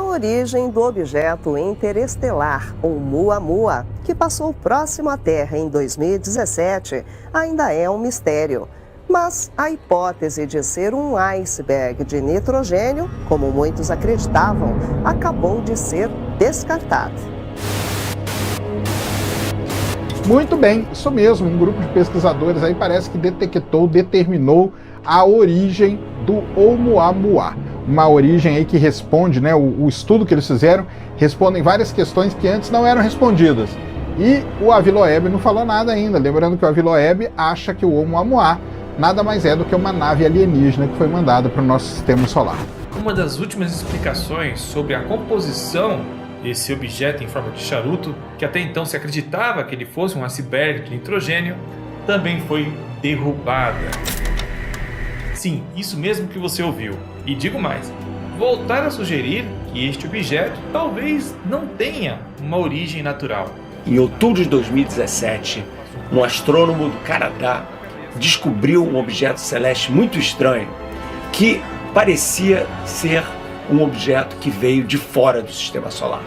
origem do objeto interestelar, o Oumuamua, que passou próximo à Terra em 2017, ainda é um mistério. Mas a hipótese de ser um iceberg de nitrogênio, como muitos acreditavam, acabou de ser descartada. Muito bem, isso mesmo, um grupo de pesquisadores aí parece que determinou a origem do Oumuamua. Uma origem aí que responde, né, o estudo que eles fizeram, respondem várias questões que antes não eram respondidas. E o Avi Loeb não falou nada ainda, lembrando que o Avi Loeb acha que o Oumuamua nada mais é do que uma nave alienígena que foi mandada para o nosso sistema solar. Uma das últimas explicações sobre a composição desse objeto em forma de charuto, que até então se acreditava que ele fosse um iceberg de nitrogênio, também foi derrubada. Sim, isso mesmo que você ouviu. E digo mais, voltar a sugerir que este objeto talvez não tenha uma origem natural. Em outubro de 2017, um astrônomo do Canadá descobriu um objeto celeste muito estranho que parecia ser um objeto que veio de fora do sistema solar.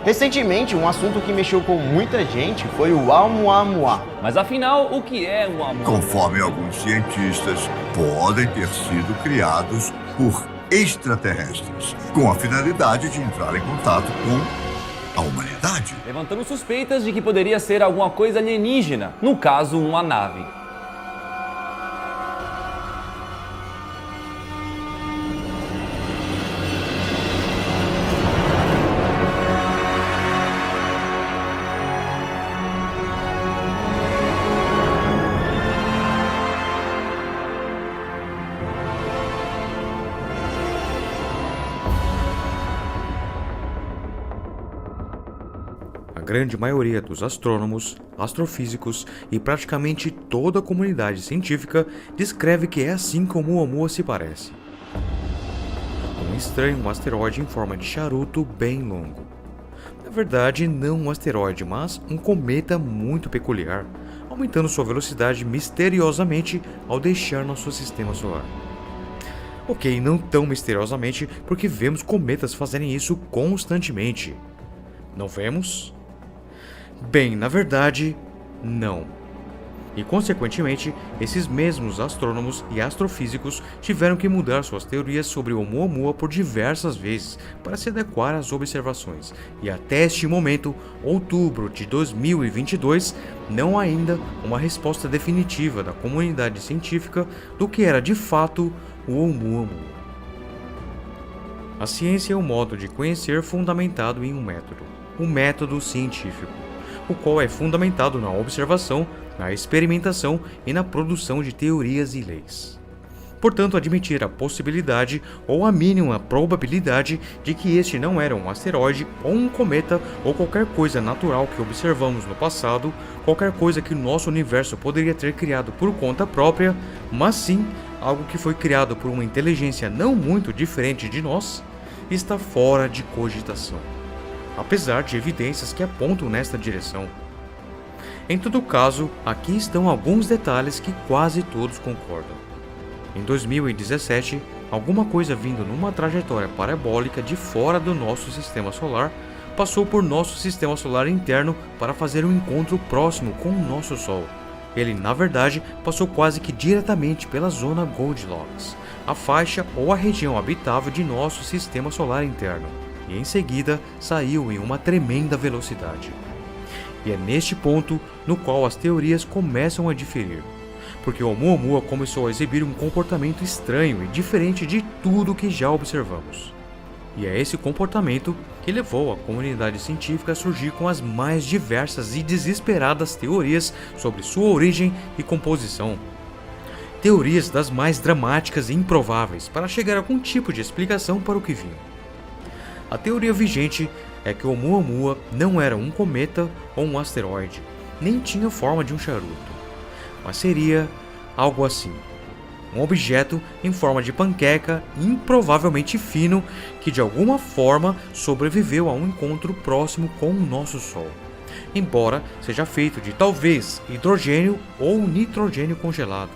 Recentemente, um assunto que mexeu com muita gente foi o Oumuamua. Mas afinal, o que é o Oumuamua? Conforme alguns cientistas, podem ter sido criados por extraterrestres, com a finalidade de entrar em contato com a humanidade. Levantando suspeitas de que poderia ser alguma coisa alienígena, no caso, uma nave. A grande maioria dos astrônomos, astrofísicos e praticamente toda a comunidade científica descreve que é assim como o Oumuamua se parece. Um estranho asteroide em forma de charuto bem longo. Na verdade, não um asteroide, mas um cometa muito peculiar, aumentando sua velocidade misteriosamente ao deixar nosso sistema solar. Ok, não tão misteriosamente, porque vemos cometas fazerem isso constantemente. Não vemos? Bem, na verdade, não. E, consequentemente, esses mesmos astrônomos e astrofísicos tiveram que mudar suas teorias sobre o Oumuamua por diversas vezes para se adequar às observações. E até este momento, outubro de 2022, não há ainda uma resposta definitiva da comunidade científica do que era de fato o Oumuamua. A ciência é um modo de conhecer fundamentado em um método científico, o qual é fundamentado na observação, na experimentação e na produção de teorias e leis. Portanto, admitir a possibilidade ou a mínima probabilidade de que este não era um asteroide ou um cometa ou qualquer coisa natural que observamos no passado, qualquer coisa que o nosso universo poderia ter criado por conta própria, mas sim algo que foi criado por uma inteligência não muito diferente de nós, está fora de cogitação, apesar de evidências que apontam nesta direção. Em todo caso, aqui estão alguns detalhes que quase todos concordam. Em 2017, alguma coisa vindo numa trajetória parabólica de fora do nosso sistema solar passou por nosso sistema solar interno para fazer um encontro próximo com o nosso Sol. Ele, na verdade, passou quase que diretamente pela zona Goldilocks, a faixa ou a região habitável de nosso sistema solar interno, e em seguida saiu em uma tremenda velocidade. E é neste ponto no qual as teorias começam a diferir, porque o Oumuamua começou a exibir um comportamento estranho e diferente de tudo que já observamos. E é esse comportamento que levou a comunidade científica a surgir com as mais diversas e desesperadas teorias sobre sua origem e composição. Teorias das mais dramáticas e improváveis para chegar a algum tipo de explicação para o que vinha. A teoria vigente é que o Oumuamua não era um cometa ou um asteroide, nem tinha forma de um charuto, mas seria algo assim. Um objeto em forma de panqueca improvavelmente fino que de alguma forma sobreviveu a um encontro próximo com o nosso Sol, embora seja feito de talvez hidrogênio ou nitrogênio congelado.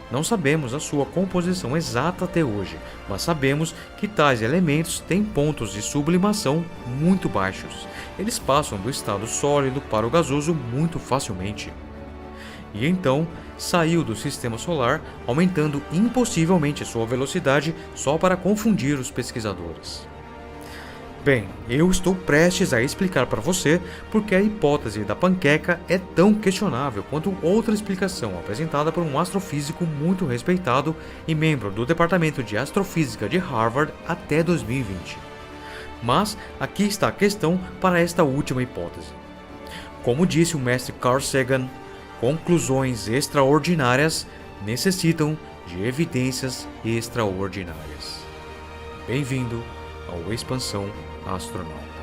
Não sabemos a sua composição exata até hoje, mas sabemos que tais elementos têm pontos de sublimação muito baixos. Eles passam do estado sólido para o gasoso muito facilmente. E então saiu do sistema solar, aumentando impossivelmente sua velocidade só para confundir os pesquisadores. Bem, eu estou prestes a explicar para você porque a hipótese da panqueca é tão questionável quanto outra explicação apresentada por um astrofísico muito respeitado e membro do Departamento de Astrofísica de Harvard até 2020. Mas aqui está a questão para esta última hipótese. Como disse o mestre Carl Sagan, conclusões extraordinárias necessitam de evidências extraordinárias. Bem-vindo ao Expansão Astronauta.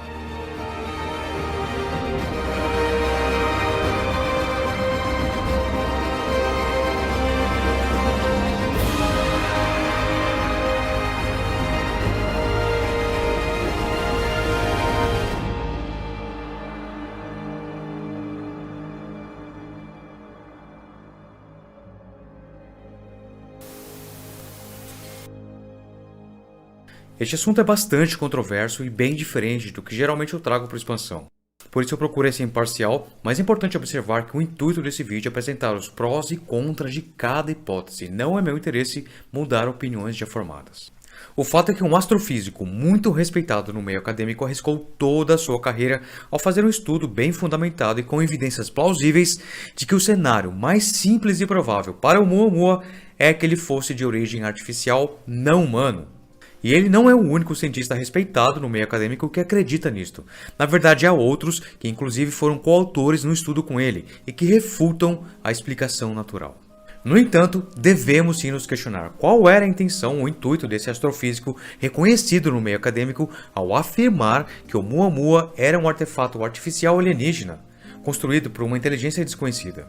Este assunto é bastante controverso e bem diferente do que geralmente eu trago para a Expansão. Por isso eu procurei ser imparcial, mas é importante observar que o intuito desse vídeo é apresentar os prós e contras de cada hipótese. Não é meu interesse mudar opiniões já formadas. O fato é que um astrofísico muito respeitado no meio acadêmico arriscou toda a sua carreira ao fazer um estudo bem fundamentado e com evidências plausíveis de que o cenário mais simples e provável para o Oumuamua é que ele fosse de origem artificial não humano. E ele não é o único cientista respeitado no meio acadêmico que acredita nisto. Na verdade, há outros que inclusive foram coautores no estudo com ele e que refutam a explicação natural. No entanto, devemos sim nos questionar qual era a intenção ou intuito desse astrofísico reconhecido no meio acadêmico ao afirmar que o Oumuamua era um artefato artificial alienígena, construído por uma inteligência desconhecida.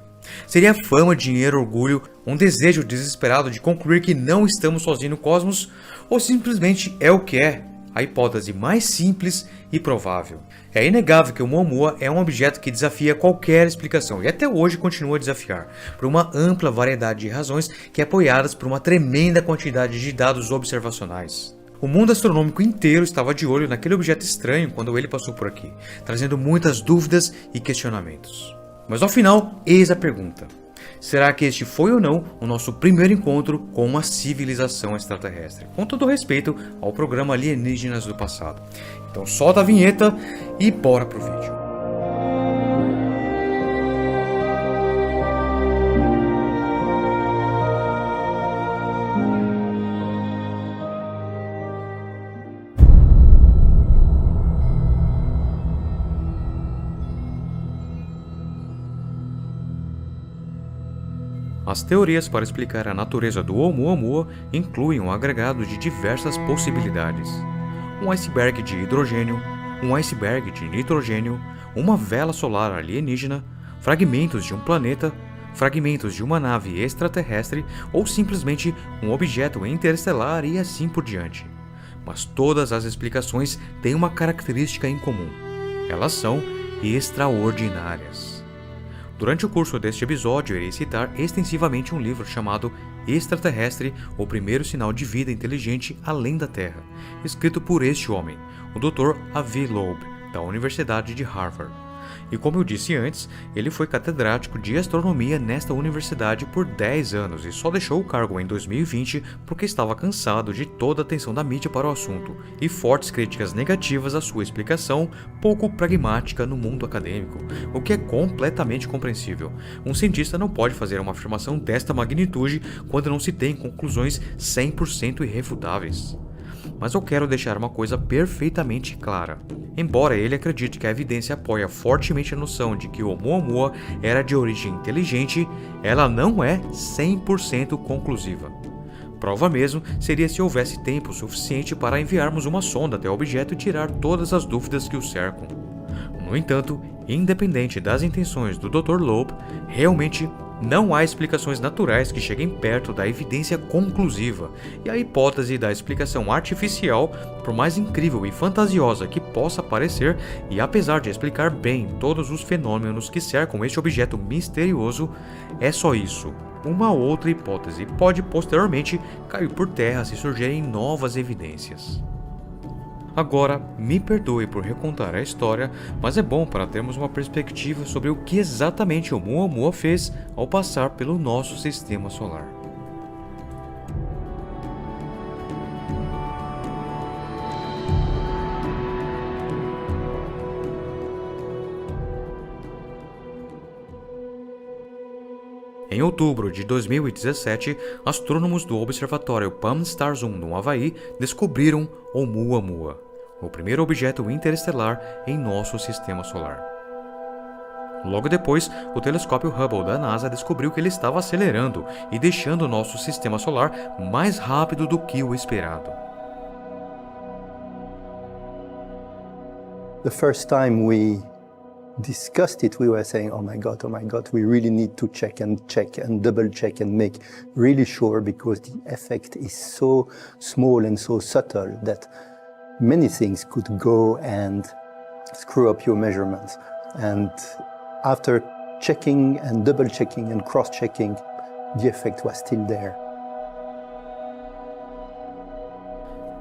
Seria fama, dinheiro, orgulho, um desejo desesperado de concluir que não estamos sozinhos no cosmos, ou simplesmente é o que é, a hipótese mais simples e provável. É inegável que o Oumuamua é um objeto que desafia qualquer explicação e até hoje continua a desafiar, por uma ampla variedade de razões que é apoiadas por uma tremenda quantidade de dados observacionais. O mundo astronômico inteiro estava de olho naquele objeto estranho quando ele passou por aqui, trazendo muitas dúvidas e questionamentos. Mas ao final, eis a pergunta. Será que este foi ou não o nosso primeiro encontro com uma civilização extraterrestre? Com todo respeito ao programa Alienígenas do passado. Então solta a vinheta e bora pro vídeo. As teorias para explicar a natureza do Oumuamua incluem um agregado de diversas possibilidades. Um iceberg de hidrogênio, um iceberg de nitrogênio, uma vela solar alienígena, fragmentos de um planeta, fragmentos de uma nave extraterrestre ou simplesmente um objeto interestelar e assim por diante. Mas todas as explicações têm uma característica em comum. Elas são extraordinárias. Durante o curso deste episódio, irei citar extensivamente um livro chamado Extraterrestre, o primeiro sinal de vida inteligente além da Terra, escrito por este homem, o Dr. Avi Loeb, da Universidade de Harvard. E como eu disse antes, ele foi catedrático de astronomia nesta universidade por 10 anos e só deixou o cargo em 2020 porque estava cansado de toda a atenção da mídia para o assunto e fortes críticas negativas à sua explicação pouco pragmática no mundo acadêmico, o que é completamente compreensível. Um cientista não pode fazer uma afirmação desta magnitude quando não se tem conclusões 100% irrefutáveis. Mas eu quero deixar uma coisa perfeitamente clara. Embora ele acredite que a evidência apoia fortemente a noção de que o Oumuamua era de origem inteligente, ela não é 100% conclusiva. Prova mesmo seria se houvesse tempo suficiente para enviarmos uma sonda até o objeto e tirar todas as dúvidas que o cercam. No entanto, independente das intenções do Dr. Loeb, realmente não há explicações naturais que cheguem perto da evidência conclusiva, e a hipótese da explicação artificial, por mais incrível e fantasiosa que possa parecer, e apesar de explicar bem todos os fenômenos que cercam este objeto misterioso, é só isso. Uma outra hipótese pode posteriormente cair por terra se surgirem novas evidências. Agora, me perdoe por recontar a história, mas é bom para termos uma perspectiva sobre o que exatamente o Oumuamua fez ao passar pelo nosso sistema solar. Em outubro de 2017, astrônomos do Observatório Pan-STARRS 1 no Havaí descobriram Oumuamua, o primeiro objeto interestelar em nosso sistema solar. Logo depois, o telescópio Hubble da NASA descobriu que ele estava acelerando e deixando nosso sistema solar mais rápido do que o esperado. The first time we discussed it, we were saying, oh my God, we really need to check and double check and make really sure, because the effect is so small and so subtle that many things could go and screw up your measurements. And after checking and double checking and cross checking, the effect was still there.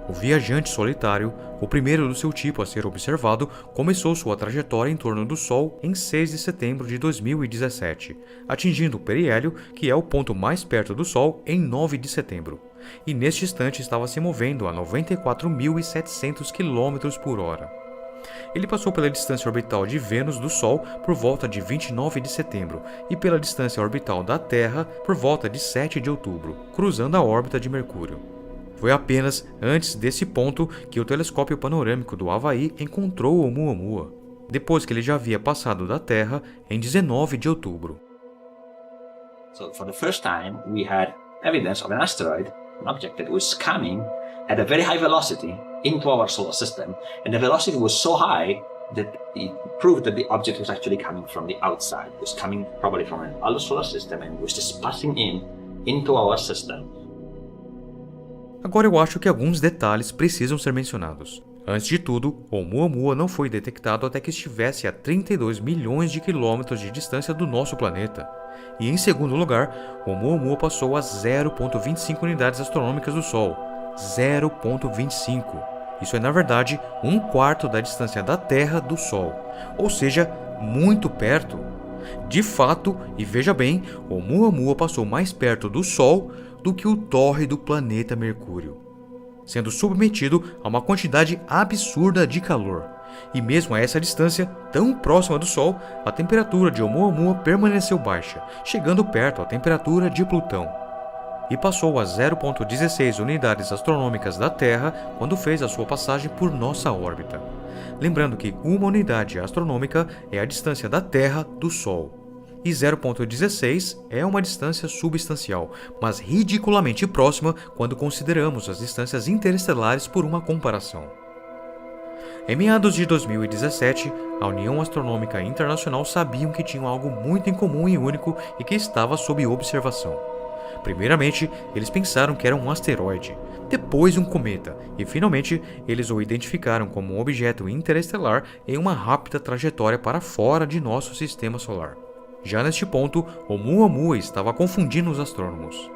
O viajante solitário, o primeiro do seu tipo a ser observado, começou sua trajetória em torno do Sol em 6 de setembro de 2017, atingindo o periélio, que é o ponto mais perto do Sol, em 9 de setembro. E neste instante estava se movendo a 94.700 km por hora. Ele passou pela distância orbital de Vênus do Sol por volta de 29 de setembro e pela distância orbital da Terra por volta de 7 de outubro, cruzando a órbita de Mercúrio. Foi apenas antes desse ponto que o telescópio panorâmico do Havaí encontrou o Oumuamua, depois que ele já havia passado da Terra em 19 de outubro. So for the first time we had evidence of an asteroid, an object that was coming at a very high velocity into our solar system, and the velocity was so high that it proved that the object was actually coming from the outside. It was coming probably from another solar system and was just passing into our system. Agora eu acho que alguns detalhes precisam ser mencionados. Antes de tudo, o Oumuamua não foi detectado até que estivesse a 32 milhões de quilômetros de distância do nosso planeta. E em segundo lugar, o Oumuamua passou a 0,25 unidades astronômicas do Sol. 0,25. Isso é, na verdade, 1/4 da distância da Terra do Sol. Ou seja, muito perto. De fato, e veja bem, o Oumuamua passou mais perto do Sol do que o tórrido planeta Mercúrio, sendo submetido a uma quantidade absurda de calor. E mesmo a essa distância, tão próxima do Sol, a temperatura de Oumuamua permaneceu baixa, chegando perto à temperatura de Plutão. E passou a 0,16 unidades astronômicas da Terra quando fez a sua passagem por nossa órbita. Lembrando que uma unidade astronômica é a distância da Terra do Sol. E 0,16 é uma distância substancial, mas ridiculamente próxima quando consideramos as distâncias interestelares por uma comparação. Em meados de 2017, a União Astronômica Internacional sabiam que tinham algo muito em comum e único e que estava sob observação. Primeiramente, eles pensaram que era um asteroide, depois um cometa, e finalmente eles o identificaram como um objeto interestelar em uma rápida trajetória para fora de nosso sistema solar. Já neste ponto, o Oumuamua estava confundindo os astrônomos.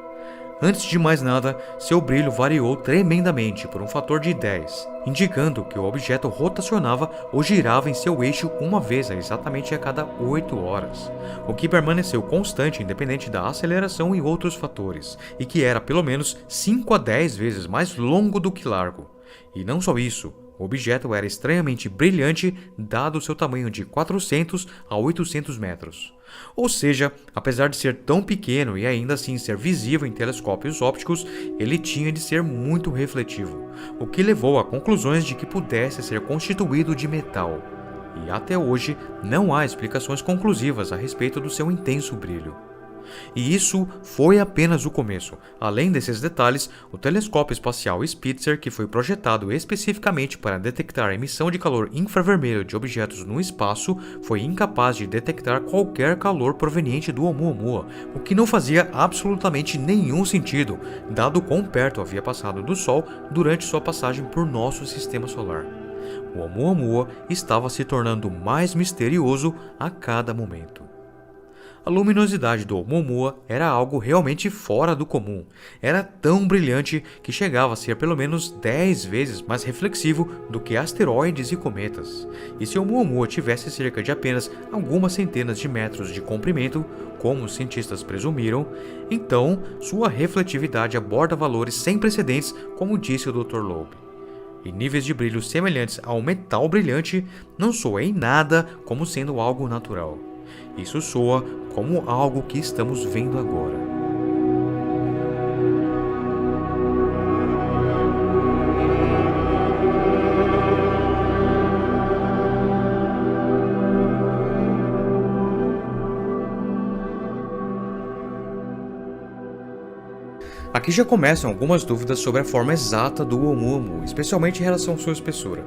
Antes de mais nada, seu brilho variou tremendamente por um fator de 10, indicando que o objeto rotacionava ou girava em seu eixo uma vez exatamente a cada 8 horas, o que permaneceu constante independente da aceleração e outros fatores, e que era pelo menos 5 a 10 vezes mais longo do que largo. E não só isso, o objeto era estranhamente brilhante dado seu tamanho de 400 a 800 metros. Ou seja, apesar de ser tão pequeno e ainda assim ser visível em telescópios ópticos, ele tinha de ser muito refletivo, o que levou a conclusões de que pudesse ser constituído de metal. E até hoje não há explicações conclusivas a respeito do seu intenso brilho. E isso foi apenas o começo. Além desses detalhes, o telescópio espacial Spitzer, que foi projetado especificamente para detectar a emissão de calor infravermelho de objetos no espaço, foi incapaz de detectar qualquer calor proveniente do Oumuamua, o que não fazia absolutamente nenhum sentido, dado quão perto havia passado do Sol durante sua passagem por nosso sistema solar. O Oumuamua estava se tornando mais misterioso a cada momento. A luminosidade do Oumuamua era algo realmente fora do comum. Era tão brilhante que chegava a ser pelo menos 10 vezes mais reflexivo do que asteroides e cometas. E se o Oumuamua tivesse cerca de apenas algumas centenas de metros de comprimento, como os cientistas presumiram, então sua refletividade aborda valores sem precedentes, como disse o Dr. Loeb. E níveis de brilho semelhantes ao metal brilhante não soa em nada como sendo algo natural. Isso soa como algo que estamos vendo agora. Aqui já começam algumas dúvidas sobre a forma exata do Oumuamua, especialmente em relação à sua espessura.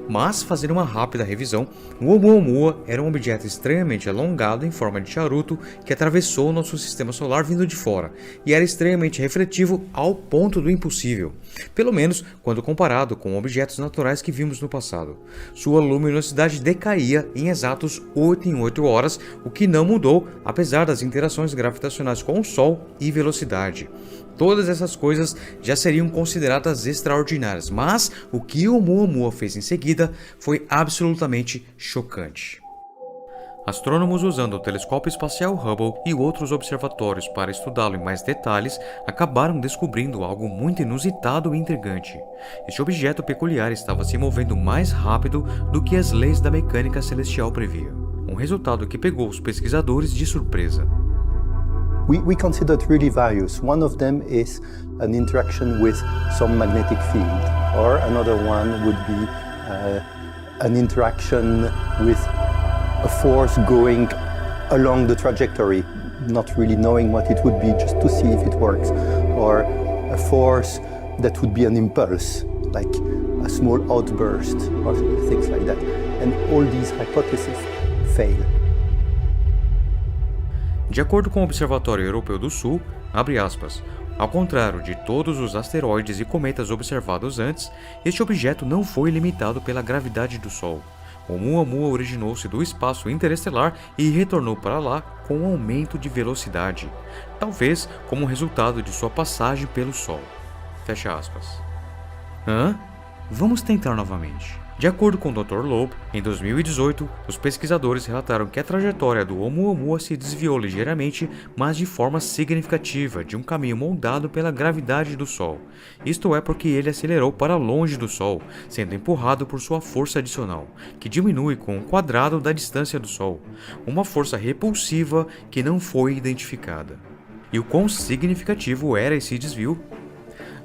Mas, fazendo uma rápida revisão, o Oumuamua era um objeto extremamente alongado em forma de charuto que atravessou nosso sistema solar vindo de fora, e era extremamente refletivo ao ponto do impossível, pelo menos quando comparado com objetos naturais que vimos no passado. Sua luminosidade decaía em exatos 8 em 8 horas, o que não mudou apesar das interações gravitacionais com o Sol e velocidade. Todas essas coisas já seriam consideradas extraordinárias, mas o que o Oumuamua fez em seguida foi absolutamente chocante. Astrônomos usando o telescópio espacial Hubble e outros observatórios para estudá-lo em mais detalhes acabaram descobrindo algo muito inusitado e intrigante. Este objeto peculiar estava se movendo mais rápido do que as leis da mecânica celestial previam, um resultado que pegou os pesquisadores de surpresa. We considered really various. One of them is an interaction with some magnetic field, or another one would be an interaction with a force going along the trajectory, not really knowing what it would be, just to see if it works, or a force that would be an impulse, like a small outburst, or things like that. And all these hypotheses fail. De acordo com o Observatório Europeu do Sul, abre aspas, ao contrário de todos os asteroides e cometas observados antes, este objeto não foi limitado pela gravidade do Sol. O Oumuamua originou-se do espaço interestelar e retornou para lá com um aumento de velocidade, talvez como resultado de sua passagem pelo Sol. Fecha aspas. Vamos tentar novamente. De acordo com o Dr. Loeb, em 2018, os pesquisadores relataram que a trajetória do Oumuamua se desviou ligeiramente, mas de forma significativa, de um caminho moldado pela gravidade do Sol. Isto é porque ele acelerou para longe do Sol, sendo empurrado por sua força adicional, que diminui com o quadrado da distância do Sol, uma força repulsiva que não foi identificada. E o quão significativo era esse desvio?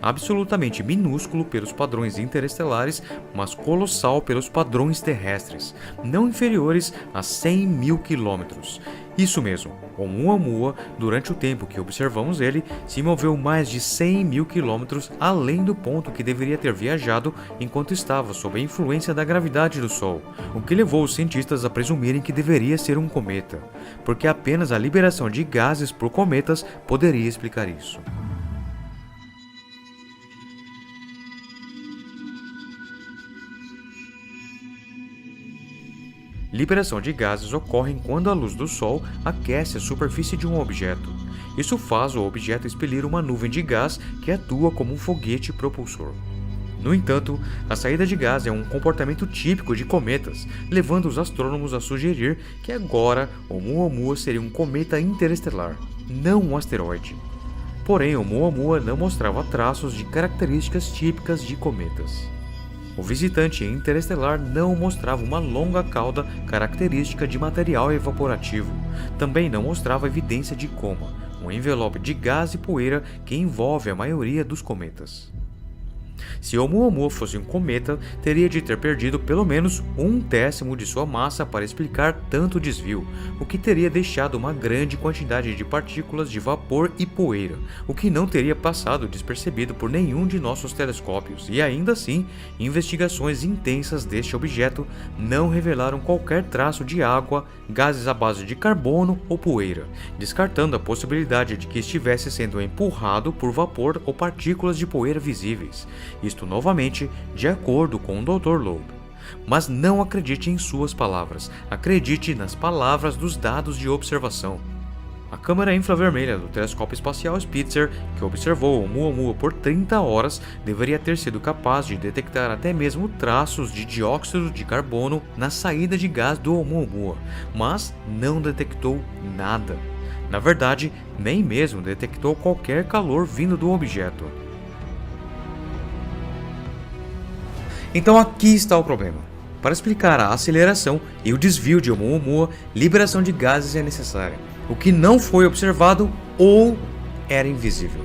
Absolutamente minúsculo pelos padrões interestelares, mas colossal pelos padrões terrestres, não inferiores a 100 mil quilômetros. Isso mesmo, o Oumuamua, durante o tempo que observamos ele, se moveu mais de 100 mil quilômetros além do ponto que deveria ter viajado enquanto estava sob a influência da gravidade do Sol, o que levou os cientistas a presumirem que deveria ser um cometa, porque apenas a liberação de gases por cometas poderia explicar isso. Liberação de gases ocorre quando a luz do Sol aquece a superfície de um objeto. Isso faz o objeto expelir uma nuvem de gás que atua como um foguete propulsor. No entanto, a saída de gás é um comportamento típico de cometas, levando os astrônomos a sugerir que agora o Oumuamua seria um cometa interestelar, não um asteroide. Porém, o Oumuamua não mostrava traços de características típicas de cometas. O visitante interestelar não mostrava uma longa cauda característica de material evaporativo. Também não mostrava evidência de coma, um envelope de gás e poeira que envolve a maioria dos cometas. Se Oumuamua fosse um cometa, teria de ter perdido pelo menos 1/10 de sua massa para explicar tanto desvio, o que teria deixado uma grande quantidade de partículas de vapor e poeira, o que não teria passado despercebido por nenhum de nossos telescópios, e ainda assim, investigações intensas deste objeto não revelaram qualquer traço de água, gases à base de carbono ou poeira, descartando a possibilidade de que estivesse sendo empurrado por vapor ou partículas de poeira visíveis. Isto novamente de acordo com o Dr. Loeb. Mas não acredite em suas palavras, acredite nas palavras dos dados de observação. A câmera infravermelha do telescópio espacial Spitzer, que observou Oumuamua por 30 horas, deveria ter sido capaz de detectar até mesmo traços de dióxido de carbono na saída de gás do Oumuamua, mas não detectou nada. Na verdade, nem mesmo detectou qualquer calor vindo do objeto. Então aqui está o problema. Para explicar a aceleração e o desvio de Oumuamua, liberação de gases é necessária, o que não foi observado ou era invisível.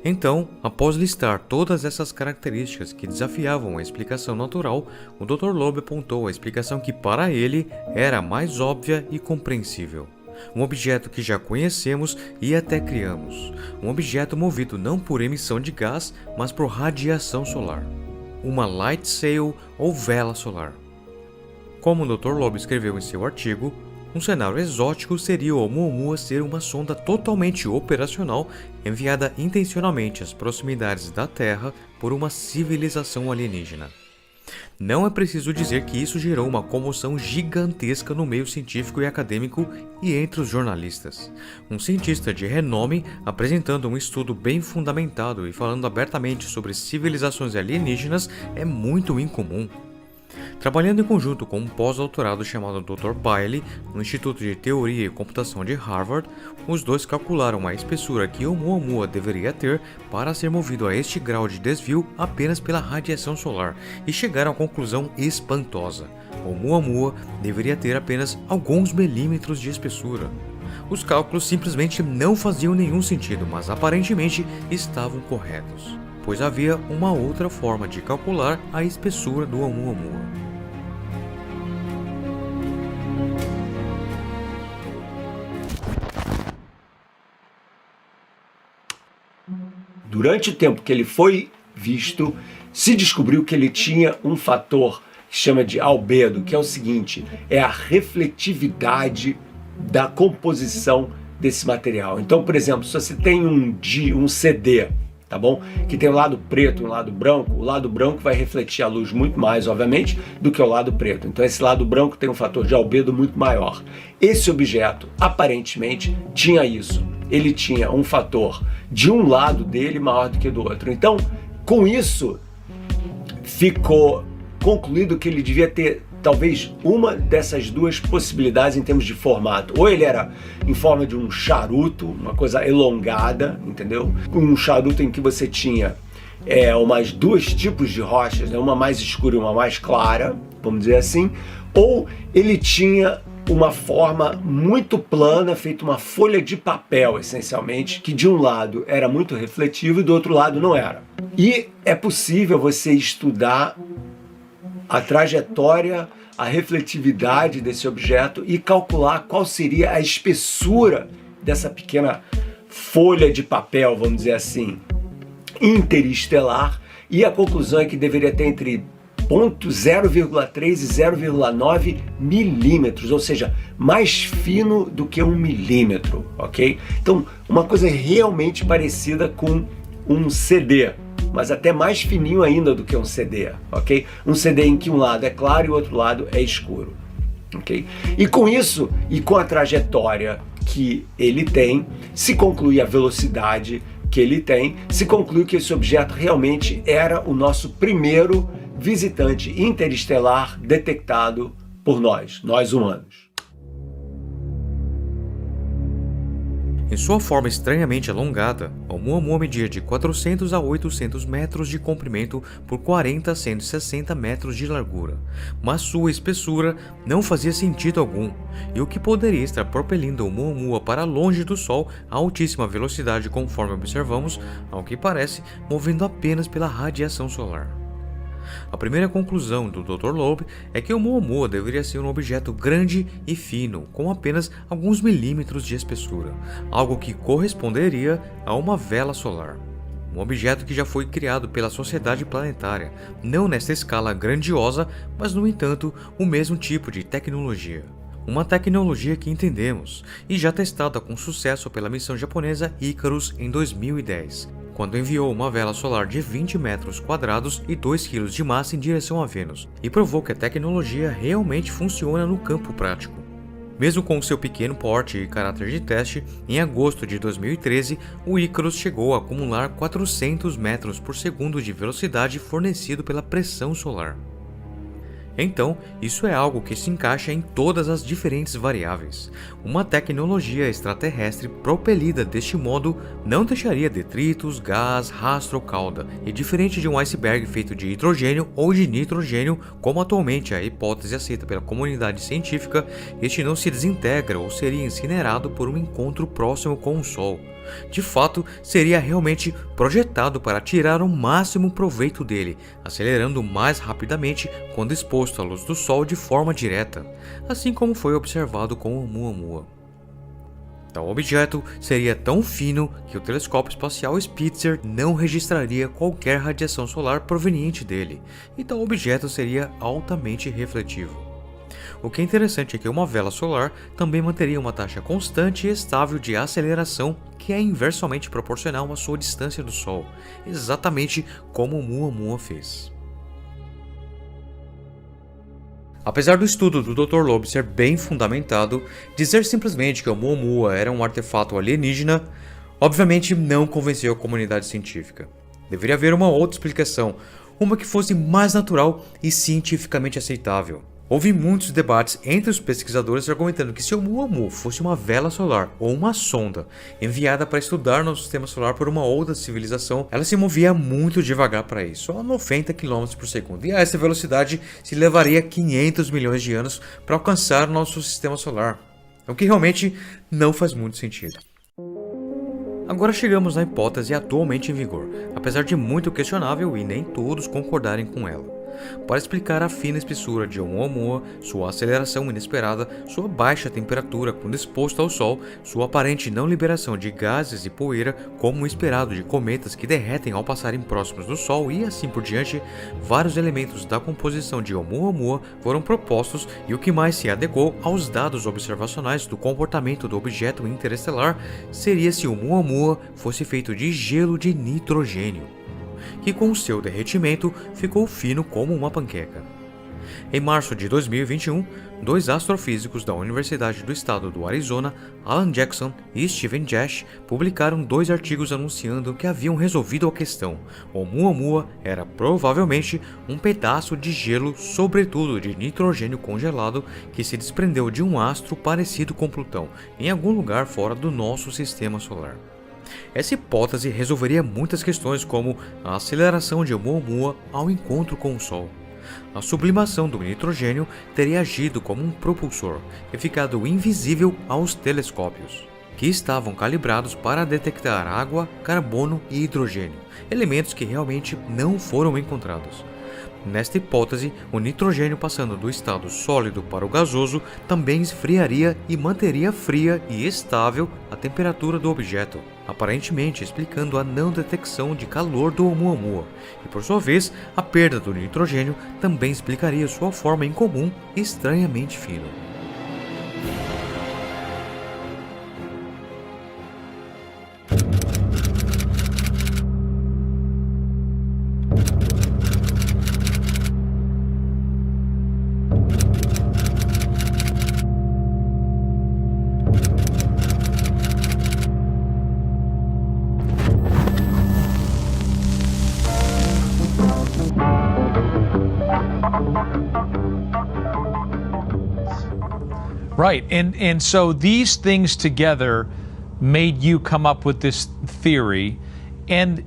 Então, após listar todas essas características que desafiavam a explicação natural, o Dr. Loeb apontou a explicação que para ele era a mais óbvia e compreensível. Um objeto que já conhecemos e até criamos. Um objeto movido não por emissão de gás, mas por radiação solar. Uma light sail ou vela solar. Como o Dr. Loeb escreveu em seu artigo, um cenário exótico seria o Oumuamua ser uma sonda totalmente operacional enviada intencionalmente às proximidades da Terra por uma civilização alienígena. Não é preciso dizer que isso gerou uma comoção gigantesca no meio científico e acadêmico e entre os jornalistas. Um cientista de renome apresentando um estudo bem fundamentado e falando abertamente sobre civilizações alienígenas é muito incomum. Trabalhando em conjunto com um pós-doutorado chamado Dr. Bailey, no Instituto de Teoria e Computação de Harvard, os dois calcularam a espessura que Oumuamua deveria ter para ser movido a este grau de desvio apenas pela radiação solar e chegaram à conclusão espantosa. Oumuamua deveria ter apenas alguns milímetros de espessura. Os cálculos simplesmente não faziam nenhum sentido, mas aparentemente estavam corretos, pois havia uma outra forma de calcular a espessura do Oumuamua. Durante o tempo que ele foi visto, se descobriu que ele tinha um fator que chama de albedo, que é o seguinte, é a refletividade da composição desse material. Então, por exemplo, se você tem um CD, tá bom? Que tem um lado preto e um lado branco, o lado branco vai refletir a luz muito mais, obviamente, do que o lado preto. Então esse lado branco tem um fator de albedo muito maior. Esse objeto, aparentemente, tinha isso. Ele tinha um fator de um lado dele maior do que do outro. Então, com isso, ficou concluído que ele devia ter talvez uma dessas duas possibilidades em termos de formato. Ou ele era em forma de um charuto, uma coisa elongada, entendeu? Um charuto em que você tinha umas dois tipos de rochas, né? Uma mais escura e uma mais clara, vamos dizer assim. Ou ele tinha uma forma muito plana, feita uma folha de papel, essencialmente, que de um lado era muito refletivo e do outro lado não era. E é possível você estudar a trajetória, a refletividade desse objeto e calcular qual seria a espessura dessa pequena folha de papel, vamos dizer assim, interestelar, e a conclusão é que deveria ter entre 0,3 e 0,9 milímetros, ou seja, mais fino do que 1 milímetro, ok? Então, uma coisa realmente parecida com um CD, mas até mais fininho ainda do que um CD, ok? Um CD em que um lado é claro e o outro lado é escuro, ok? E com isso, e com a trajetória que ele tem, se conclui a velocidade que ele tem, se conclui que esse objeto realmente era o nosso primeiro visitante interestelar detectado por nós humanos. Em sua forma estranhamente alongada, o Oumuamua media de 400 a 800 metros de comprimento por 40 a 160 metros de largura, mas sua espessura não fazia sentido algum, e o que poderia estar propelindo o Oumuamua para longe do Sol a altíssima velocidade conforme observamos, ao que parece, movendo apenas pela radiação solar. A primeira conclusão do Dr. Loeb é que o Oumuamua deveria ser um objeto grande e fino, com apenas alguns milímetros de espessura, algo que corresponderia a uma vela solar. Um objeto que já foi criado pela Sociedade Planetária, não nesta escala grandiosa, mas no entanto o mesmo tipo de tecnologia. Uma tecnologia que entendemos, e já testada com sucesso pela missão japonesa Icarus em 2010. Quando enviou uma vela solar de 20 metros quadrados e 2 kg de massa em direção a Vênus, e provou que a tecnologia realmente funciona no campo prático. Mesmo com seu pequeno porte e caráter de teste, em agosto de 2013, o Icarus chegou a acumular 400 metros por segundo de velocidade fornecido pela pressão solar. Então, isso é algo que se encaixa em todas as diferentes variáveis. Uma tecnologia extraterrestre propelida deste modo não deixaria detritos, gás, rastro ou cauda, e diferente de um iceberg feito de hidrogênio ou de nitrogênio, como atualmente é a hipótese aceita pela comunidade científica, este não se desintegra ou seria incinerado por um encontro próximo com o Sol. De fato, seria realmente projetado para tirar o máximo proveito dele, acelerando mais rapidamente quando exposto à luz do Sol de forma direta, assim como foi observado com o Oumuamua. Tal objeto seria tão fino que o telescópio espacial Spitzer não registraria qualquer radiação solar proveniente dele, e tal objeto seria altamente refletivo. O que é interessante é que uma vela solar também manteria uma taxa constante e estável de aceleração que é inversamente proporcional à sua distância do Sol, exatamente como o Oumuamua fez. Apesar do estudo do Dr. Loeb ser bem fundamentado, dizer simplesmente que o Oumuamua era um artefato alienígena, obviamente não convenceu a comunidade científica. Deveria haver uma outra explicação, uma que fosse mais natural e cientificamente aceitável. Houve muitos debates entre os pesquisadores argumentando que se o Oumuamua fosse uma vela solar ou uma sonda enviada para estudar nosso sistema solar por uma outra civilização, ela se movia muito devagar para isso, a 90 km por segundo, e a essa velocidade se levaria 500 milhões de anos para alcançar nosso sistema solar, o que realmente não faz muito sentido. Agora chegamos na hipótese atualmente em vigor, apesar de muito questionável e nem todos concordarem com ela. Para explicar a fina espessura de Oumuamua, sua aceleração inesperada, sua baixa temperatura quando exposto ao Sol, sua aparente não liberação de gases e poeira, como o esperado de cometas que derretem ao passarem próximos do Sol e assim por diante, vários elementos da composição de Oumuamua foram propostos e o que mais se adequou aos dados observacionais do comportamento do objeto interestelar seria se o Oumuamua fosse feito de gelo de nitrogênio, que com seu derretimento ficou fino como uma panqueca. Em março de 2021, dois astrofísicos da Universidade do Estado do Arizona, Alan Jackson e Steven Jash, publicaram 2 artigos anunciando que haviam resolvido a questão. O Oumuamua era provavelmente um pedaço de gelo, sobretudo de nitrogênio congelado, que se desprendeu de um astro parecido com Plutão, em algum lugar fora do nosso sistema solar. Essa hipótese resolveria muitas questões como a aceleração de Oumuamua ao encontro com o Sol. A sublimação do nitrogênio teria agido como um propulsor e ficado invisível aos telescópios, que estavam calibrados para detectar água, carbono e hidrogênio, elementos que realmente não foram encontrados. Nesta hipótese, o nitrogênio passando do estado sólido para o gasoso também esfriaria e manteria fria e estável a temperatura do objeto, aparentemente explicando a não detecção de calor do Oumuamua, e por sua vez, a perda do nitrogênio também explicaria sua forma incomum e estranhamente fina. Right, and so these things together made you come up with this theory, and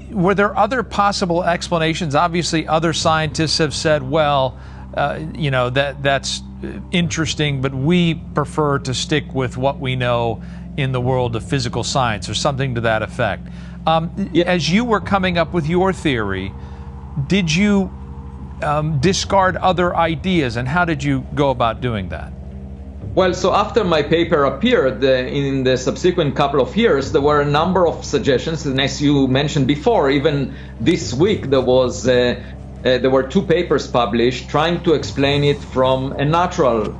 were there other possible explanations? Obviously, other scientists have said, well, that's interesting, but we prefer to stick with what we know in the world of physical science, or something to that effect. As you were coming up with your theory, did you discard other ideas, and how did you go about doing that? Well, so after my paper appeared in the subsequent couple of years, there were a number of suggestions, and as you mentioned before, even this week there were 2 papers published trying to explain it from a natural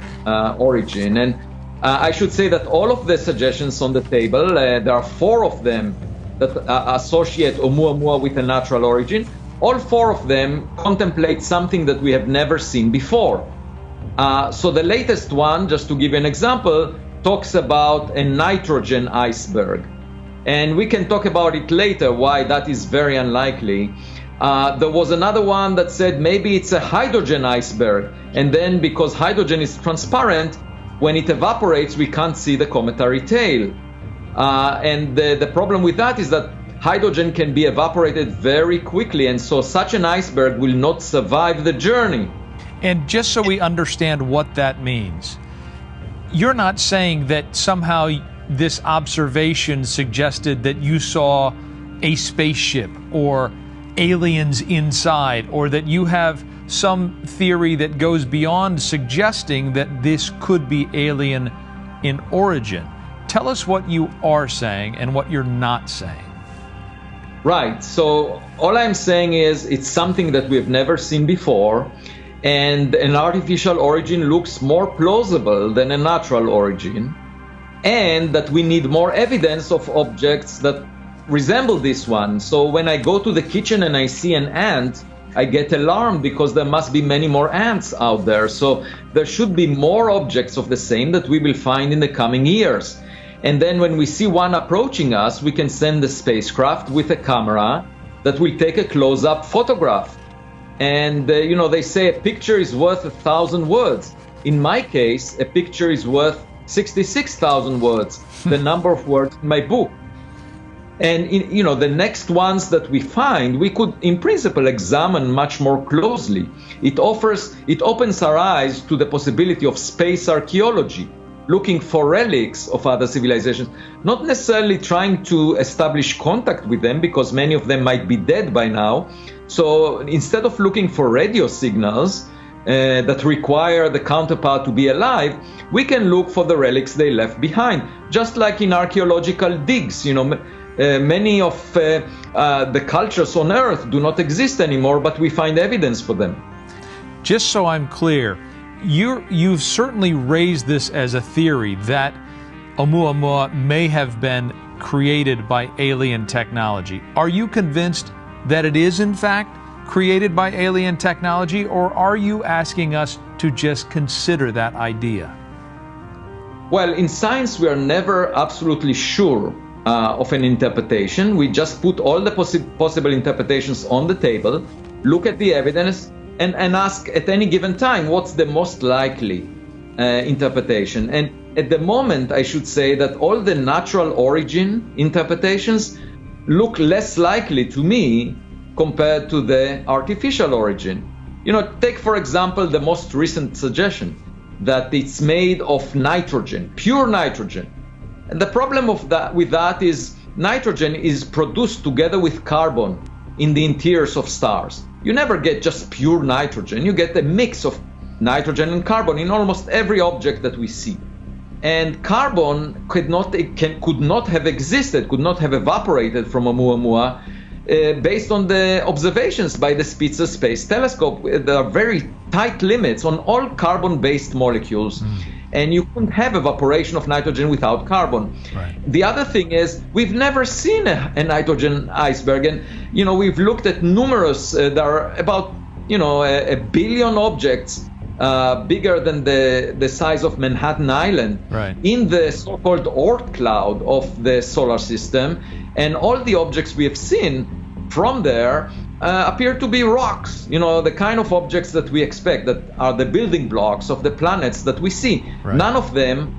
origin. And I should say that all of the suggestions on the table, there are 4 of them that associate Oumuamua with a natural origin. All 4 of them contemplate something that we have never seen before. So the latest one, just to give you an example, talks about a nitrogen iceberg. And we can talk about it later, why that is very unlikely. There was another one that said maybe it's a hydrogen iceberg. And then because hydrogen is transparent, when it evaporates, we can't see the cometary tail. And the problem with that is that hydrogen can be evaporated very quickly. And so such an iceberg will not survive the journey. And just so we understand what that means, you're not saying that somehow this observation suggested that you saw a spaceship or aliens inside, or that you have some theory that goes beyond suggesting that this could be alien in origin. Tell us what you are saying and what you're not saying. Right. So all I'm saying is it's something that we've never seen before. And an artificial origin looks more plausible than a natural origin, and that we need more evidence of objects that resemble this one. So when I go to the kitchen and I see an ant, I get alarmed because there must be many more ants out there. So there should be more objects of the same that we will find in the coming years. And then when we see one approaching us, we can send the spacecraft with a camera that will take a close-up photograph. And, they say a picture is worth 1,000 words. In my case, a picture is worth 66,000 words, the number of words in my book. And, the next ones that we find, we could, in principle, examine much more closely. It opens our eyes to the possibility of space archaeology, looking for relics of other civilizations, not necessarily trying to establish contact with them, because many of them might be dead by now. So instead of looking for radio signals that require the counterpart to be alive, we can look for the relics they left behind. Just like in archaeological digs, many of the cultures on Earth do not exist anymore, but we find evidence for them. Just so I'm clear, you've certainly raised this as a theory that Oumuamua may have been created by alien technology. Are you convinced that it is in fact created by alien technology, or are you asking us to just consider that idea? Well, in science we are never absolutely sure of an interpretation. We just put all the possible interpretations on the table, look at the evidence, and ask at any given time what's the most likely interpretation. And at the moment, I should say that all the natural origin interpretations look less likely to me compared to the artificial origin. Take for example the most recent suggestion that it's made of nitrogen, pure nitrogen. And the problem with that is nitrogen is produced together with carbon in the interiors of stars. You never get just pure nitrogen, you get a mix of nitrogen and carbon in almost every object that we see. And carbon could not have existed, could not have evaporated from Oumuamua based on the observations by the Spitzer Space Telescope. There are very tight limits on all carbon-based molecules, and you couldn't have evaporation of nitrogen without carbon. Right. The other thing is, we've never seen a nitrogen iceberg, and we've looked at numerous. There are about a billion objects bigger than the size of Manhattan Island, right, in the so-called Oort cloud of the solar system, and all the objects we have seen from there appear to be rocks, the kind of objects that we expect, that are the building blocks of the planets that we see. Right. None of them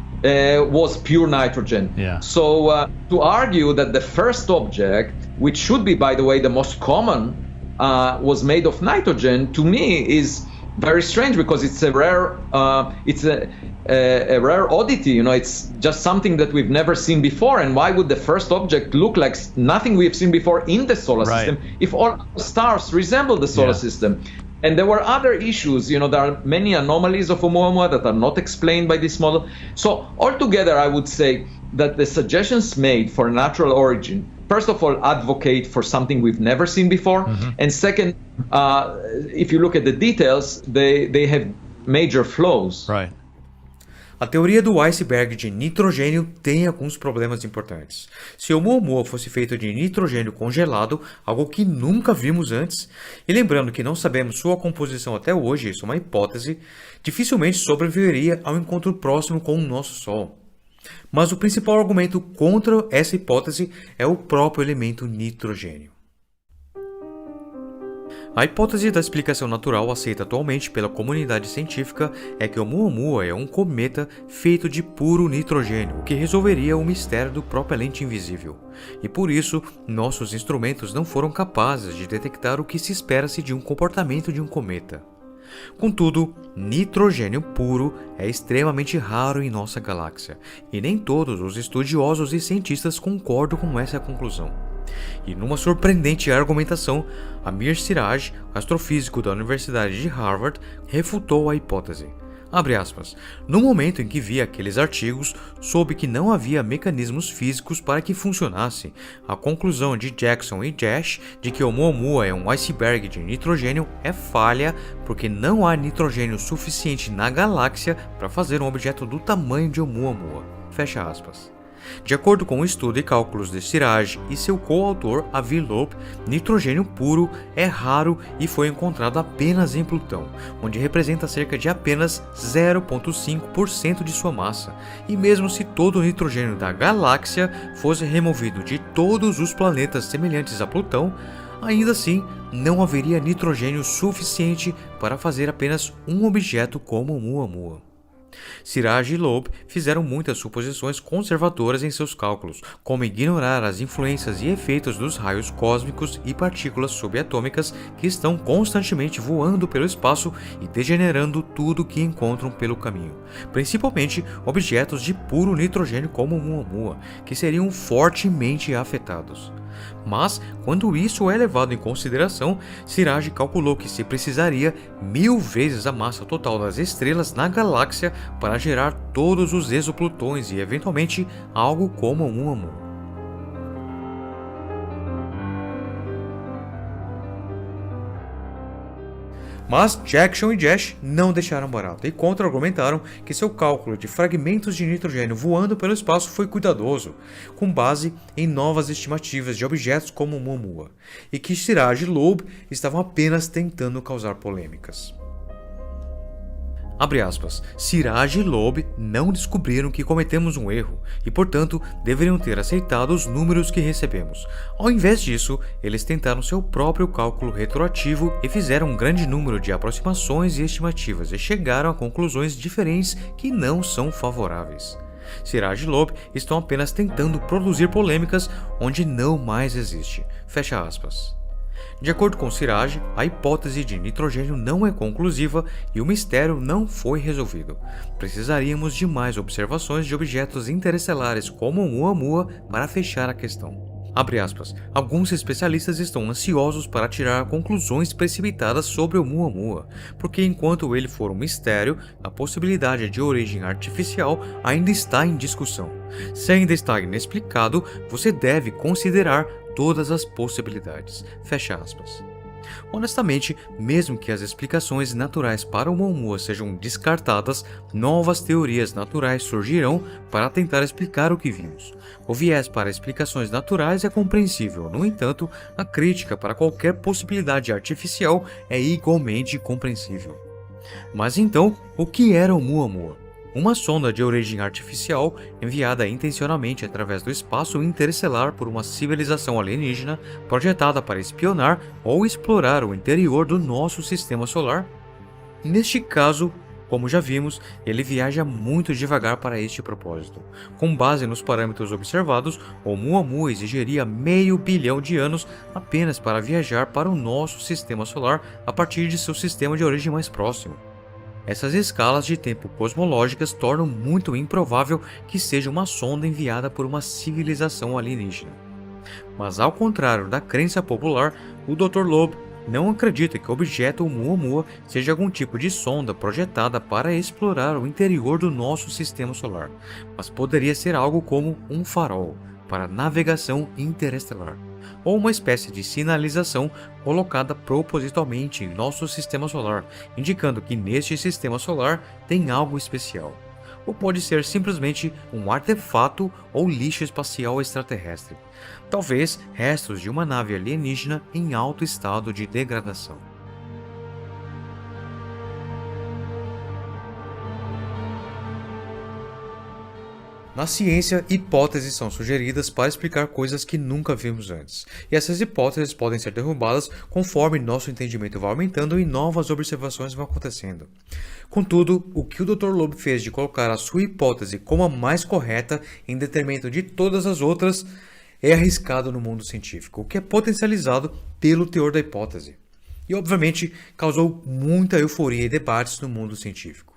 was pure nitrogen. Yeah. So to argue that the first object, which should be, by the way, the most common, was made of nitrogen, to me is very strange, because it's a rare, a rare oddity. It's just something that we've never seen before. And why would the first object look like nothing we've seen before in the solar Right. system if all stars resemble the solar system? And there were other issues. There are many anomalies of Oumuamua that are not explained by this model. So altogether, I would say that the suggestions made for natural origin, first of all, advocate for something we've never seen before. And second, if you look at the details, they have major flaws. Right. A teoria do iceberg de nitrogênio tem alguns problemas importantes. Se o Oumuamua fosse feito de nitrogênio congelado, algo que nunca vimos antes, e lembrando que não sabemos sua composição até hoje, isso é uma hipótese, dificilmente sobreviveria ao encontro próximo com o nosso Sol. Mas o principal argumento contra essa hipótese é o próprio elemento nitrogênio. A hipótese da explicação natural aceita atualmente pela comunidade científica é que o Oumuamua é um cometa feito de puro nitrogênio, o que resolveria o mistério do propelente invisível. E por isso, nossos instrumentos não foram capazes de detectar o que se espera-se de um comportamento de um cometa. Contudo, nitrogênio puro é extremamente raro em nossa galáxia, e nem todos os estudiosos e cientistas concordam com essa conclusão. E numa surpreendente argumentação, Amir Siraj, astrofísico da Universidade de Harvard, refutou a hipótese. Abre aspas, no momento em que vi aqueles artigos, soube que não havia mecanismos físicos para que funcionasse. A conclusão de Jackson e Jash de que o Oumuamua é um iceberg de nitrogênio é falha, porque não há nitrogênio suficiente na galáxia para fazer um objeto do tamanho de Oumuamua. Fecha aspas. De acordo com o estudo e cálculos de Siraj e seu coautor Avi Loeb, nitrogênio puro é raro e foi encontrado apenas em Plutão, onde representa cerca de apenas 0,5% de sua massa. E mesmo se todo o nitrogênio da galáxia fosse removido de todos os planetas semelhantes a Plutão, ainda assim não haveria nitrogênio suficiente para fazer apenas um objeto como o Oumuamua. Siraj e Loeb fizeram muitas suposições conservadoras em seus cálculos, como ignorar as influências e efeitos dos raios cósmicos e partículas subatômicas que estão constantemente voando pelo espaço e degenerando tudo que encontram pelo caminho, principalmente objetos de puro nitrogênio como o Oumuamua, que seriam fortemente afetados. Mas, quando isso é levado em consideração, Siraj calculou que se precisaria 1000 vezes a massa total das estrelas na galáxia para gerar todos os exoplutões e, eventualmente, algo como o Oumuamua. Mas Jackson e Jash não deixaram barato e contra-argumentaram que seu cálculo de fragmentos de nitrogênio voando pelo espaço foi cuidadoso, com base em novas estimativas de objetos como o Oumuamua, e que Siraj e Loeb estavam apenas tentando causar polêmicas. Abre aspas, Siraj e Loeb não descobriram que cometemos um erro e, portanto, deveriam ter aceitado os números que recebemos. Ao invés disso, eles tentaram seu próprio cálculo retroativo e fizeram um grande número de aproximações e estimativas e chegaram a conclusões diferentes que não são favoráveis. Siraj e Loeb estão apenas tentando produzir polêmicas onde não mais existe. Fecha aspas. De acordo com Siraj, a hipótese de nitrogênio não é conclusiva e o mistério não foi resolvido. Precisaríamos de mais observações de objetos interestelares como o Oumuamua para fechar a questão. Abre aspas, alguns especialistas estão ansiosos para tirar conclusões precipitadas sobre o Oumuamua, porque enquanto ele for um mistério, a possibilidade de origem artificial ainda está em discussão. Se ainda está inexplicado, você deve considerar todas as possibilidades. Fecha aspas. Honestamente, mesmo que as explicações naturais para o Oumuamua sejam descartadas, novas teorias naturais surgirão para tentar explicar o que vimos. O viés para explicações naturais é compreensível, no entanto, a crítica para qualquer possibilidade artificial é igualmente compreensível. Mas então, o que era o Oumuamua? uma sonda de origem artificial enviada intencionalmente através do espaço interestelar por uma civilização alienígena projetada para espionar ou explorar o interior do nosso sistema solar? Neste caso, como já vimos, ele viaja muito devagar para este propósito. Com base nos parâmetros observados, Oumuamua exigiria meio bilhão de anos apenas para viajar para o nosso sistema solar a partir de seu sistema de origem mais próximo. Essas escalas de tempo cosmológicas tornam muito improvável que seja uma sonda enviada por uma civilização alienígena. Mas ao contrário da crença popular, o Dr. Loeb não acredita que o objeto Oumuamua seja algum tipo de sonda projetada para explorar o interior do nosso sistema solar, mas poderia ser algo como um farol para navegação interestelar, ou uma espécie de sinalização colocada propositalmente em nosso sistema solar, indicando que neste sistema solar tem algo especial. Ou pode ser simplesmente um artefato ou lixo espacial extraterrestre, talvez restos de uma nave alienígena em alto estado de degradação. Na ciência, hipóteses são sugeridas para explicar coisas que nunca vimos antes, e essas hipóteses podem ser derrubadas conforme nosso entendimento vai aumentando e novas observações vão acontecendo. Contudo, o que o Dr. Loeb fez de colocar a sua hipótese como a mais correta em detrimento de todas as outras é arriscado no mundo científico, o que é potencializado pelo teor da hipótese, e obviamente causou muita euforia e debates no mundo científico.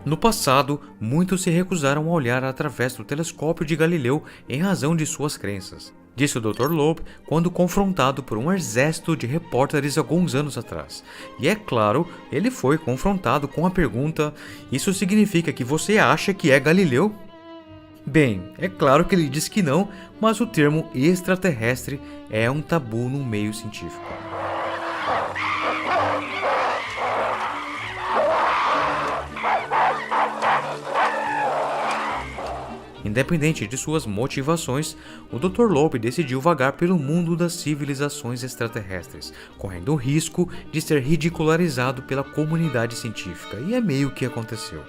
No passado, muitos se recusaram a olhar através do telescópio de Galileu em razão de suas crenças, disse o Dr. Loeb quando confrontado por um exército de repórteres alguns anos atrás. E é claro, ele foi confrontado com a pergunta: isso significa que você acha que é Galileu? Bem, é claro que ele disse que não, mas o termo extraterrestre é um tabu no meio científico. Independente de suas motivações, o Dr. Loeb decidiu vagar pelo mundo das civilizações extraterrestres, correndo o risco de ser ridicularizado pela comunidade científica, e é meio que aconteceu.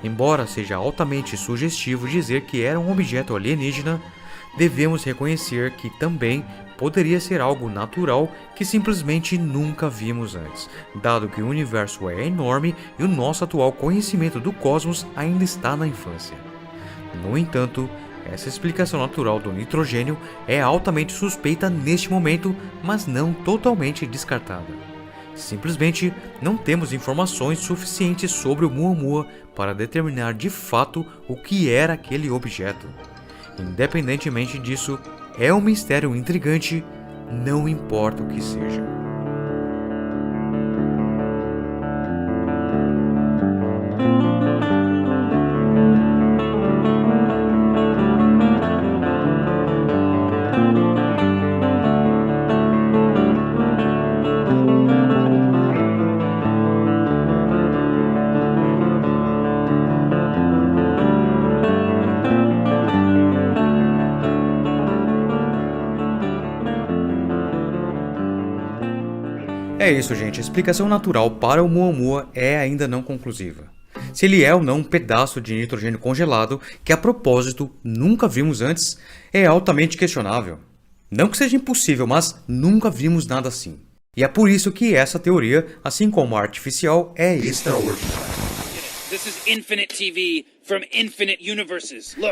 Embora seja altamente sugestivo dizer que era um objeto alienígena, devemos reconhecer que também poderia ser algo natural que simplesmente nunca vimos antes, dado que o universo é enorme e o nosso atual conhecimento do cosmos ainda está na infância. No entanto, essa explicação natural do nitrogênio é altamente suspeita neste momento, mas não totalmente descartada. Simplesmente não temos informações suficientes sobre o Oumuamua para determinar de fato o que era aquele objeto. Independentemente disso, é um mistério intrigante, não importa o que seja. É isso, gente. A explicação natural para o Oumuamua é ainda não conclusiva. Se ele é ou não um pedaço de nitrogênio congelado, que a propósito nunca vimos antes, é altamente questionável. Não que seja impossível, mas nunca vimos nada assim. E é por isso que essa teoria, assim como a artificial, é extraordinária.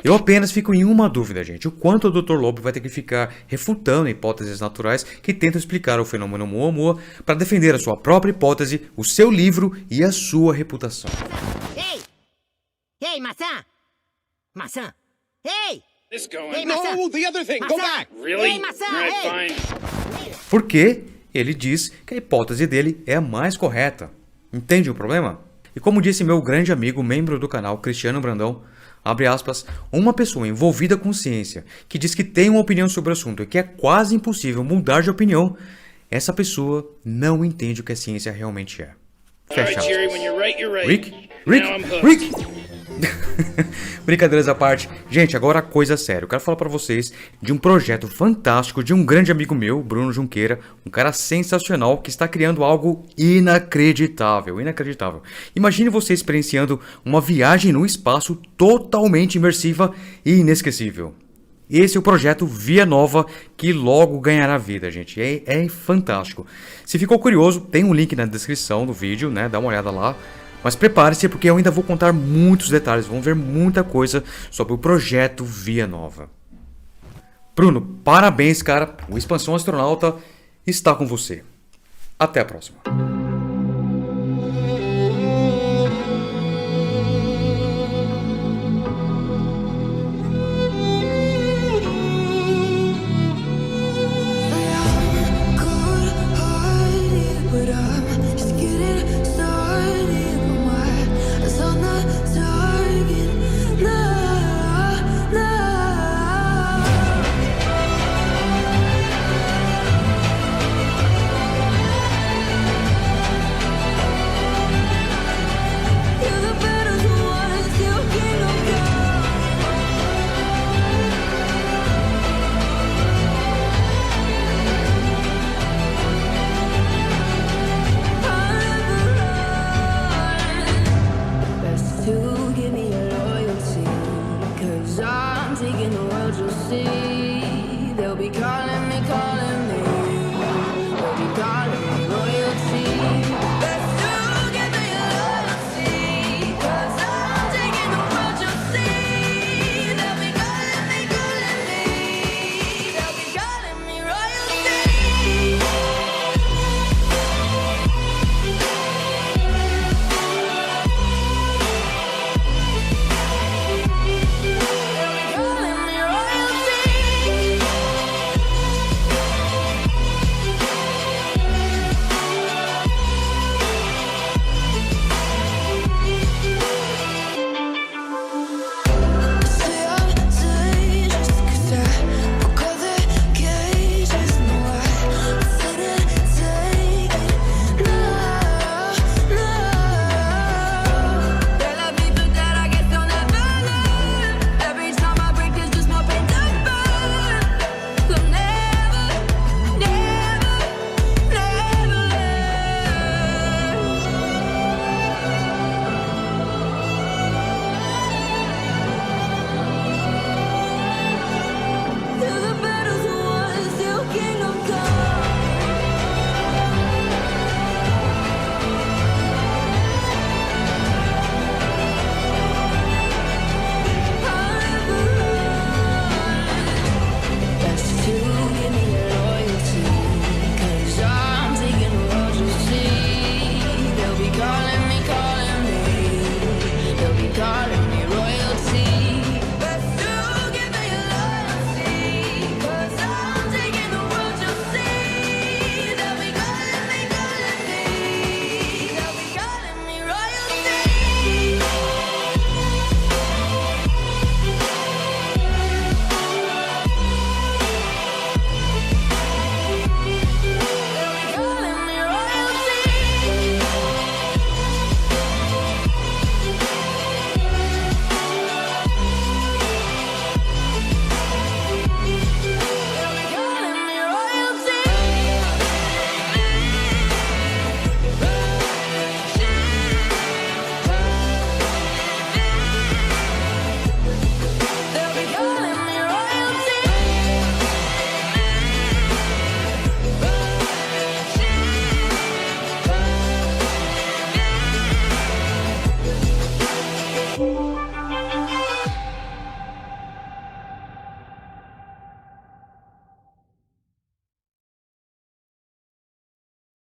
Eu apenas fico em uma dúvida, gente. O quanto o Dr. Loeb vai ter que ficar refutando hipóteses naturais que tentam explicar o fenômeno Oumuamua para defender a sua própria hipótese, o seu livro e a sua reputação. Hey, maçã! Maçã! Hey! This going. Hey, maçã! No, the other thing. Maçã! Go back. Really? Hey, maçã! Alright, Hey! fine. Porque ele diz que a hipótese dele é a mais correta. Entende o problema? E como disse meu grande amigo, membro do canal, Cristiano Brandão, abre aspas, uma pessoa envolvida com ciência, que diz que tem uma opinião sobre o assunto e que é quase impossível mudar de opinião, essa pessoa não entende o que a ciência realmente é. Fecha aspas. Jerry, when you're right, you're right. Rick? Now I'm hooked. Rick? Brincadeiras à parte. Gente, agora a coisa séria. Eu quero falar pra vocês de um projeto fantástico de um grande amigo meu, Bruno Junqueira, um cara sensacional que está criando algo inacreditável, inacreditável. Imagine você experienciando uma viagem no espaço totalmente imersiva e inesquecível. Esse é o projeto Via Nova, que logo ganhará vida, gente. É fantástico. Se ficou curioso, tem um link na descrição do vídeo, né? Dá uma olhada lá. Mas prepare-se, porque eu ainda vou contar muitos detalhes. Vamos ver muita coisa sobre o projeto Via Nova. Bruno, parabéns, cara. O Expansão Astronauta está com você. Até a próxima.